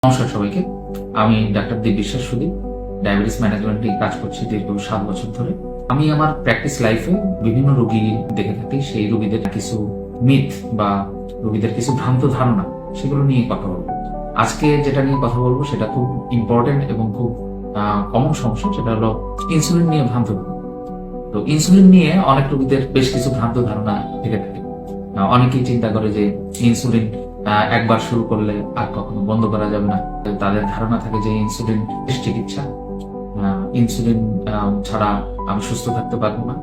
নমস্কার সবাইকে। আমি ডাক্তার দীপ বিশ্বাস সুদীপ, ডায়াবেটিস ম্যানেজমেন্টে কাজ করছি দীর্ঘ 7 বছর ধরে। আমি আমার প্র্যাকটিস লাইফে বিভিন্ন রোগী দেখে থাকি, সেই রোগীদের কিছু মিথ বা রোগীদের কিছু ভ্রান্ত ধারণা, সেগুলো নিয়ে কথা বলবো। আজকে যেটা নিয়ে কথা বলবো সেটা খুব ইম্পর্টেন্ট এবং খুব কমন সমস্যা, সেটা হলো ইনসুলিন নিয়ে ভ্রান্ত ধারণা। তো ইনসুলিন নিয়ে অনেক রোগীদের বেশ কিছু ভ্রান্ত ধারণা থেকে থাকে। অনেকেই চিন্তা করে যে ইনসুলিন একবার শুরু করলে আর কখনো বন্ধ করা যাবে না। তাদের ধারণা থাকে যে ইনসুলিন চিকিৎসা, ইনসুলিন ছাড়া আমি সুস্থ থাকতে পারবো না,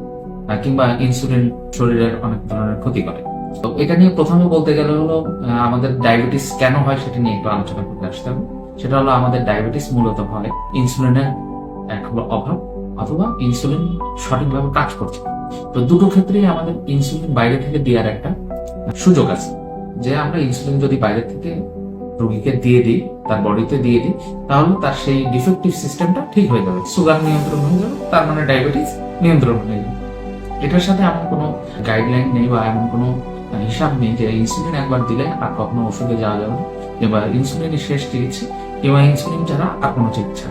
কিংবা ইনসুলিন শরীরের অনেক ধরনের ক্ষতি করে। তো এটা নিয়ে প্রথমে বলতে গেলে হলো আমাদের ডায়াবেটিস কেন হয় সেটা নিয়ে একটু আলোচনা করতে আসতে হবে। সেটা হলো আমাদের ডায়াবেটিস মূলত হয় ইনসুলিনের এক হলো অভাব, অথবা ইনসুলিন সঠিকভাবে কাজ করছে। তো দুটো ক্ষেত্রেই আমাদের ইনসুলিন বাইরে থেকে দেওয়ার একটা সুযোগ আছে, যে আমরা ইনসুলিন যদি বাইরে থেকে রোগীকে দিয়ে দিই, তার বডিতে দিয়ে দিই, তাহলে তার সেই ডিফেক্টিভ সিস্টেমটা ঠিক হয়ে যাবে, সুগার নিয়ন্ত্রণ হয়ে যাবে, তার মানে ডায়াবেটিস নিয়ন্ত্রণ হয়ে যাবে। এটার সাথে এমন কোনো গাইডলাইন নেই বা এমন কোনো হিসাব নেই যে ইনসুলিন একবার দিলে আর কখনো ওষুধে যাওয়া যাবে না, কিংবা ইনসুলিনই শেষ চিকিৎসা, কিংবা ইনসুলিন ছাড়া আর কোনো চিকিৎসা।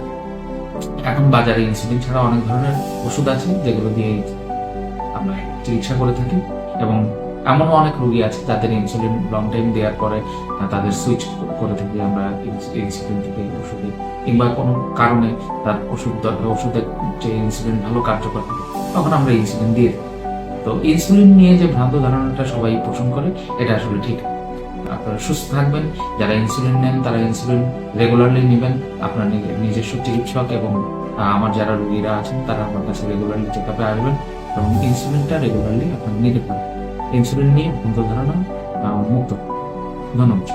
এখন বাজারে ইনসুলিন ছাড়া অনেক ধরনের ওষুধ আছে যেগুলো দিয়ে আমরা চিকিৎসা করে থাকি, এবং এমনও অনেক রোগী আছে যাদের ইনসুলিন লং টাইম দেওয়ার পরে তাদের সুইচ করে থাকি আমরা ইনসুলিন থেকে ওষুধে, কিংবা কোনো কারণে তার ওষুধের যে ইনসুলিন ভালো কার্যকর থাকে তখন আমরা ইনসুলিন দিয়ে দিই। তো ইনসুলিন নিয়ে যে ভ্রান্ত ধারণাটা সবাই পোষণ করে, এটা আসলে ঠিক। আপনারা সুস্থ থাকবেন, যারা ইনসুলিন নেন তারা ইনসুলিন রেগুলারলি নেবেন। আপনার নিজস্ব চিকিৎসক এবং আমার যারা রোগীরা আছেন তারা আমার কাছে রেগুলারলি চেক আপে আসবেন, এবং ইনসুলিনটা রেগুলারলি আপনারা নিতে পারেন। ইনসুলিন নিয়ে ভ্রান্ত ধারণা মুক্ত। ধন্যবাদ।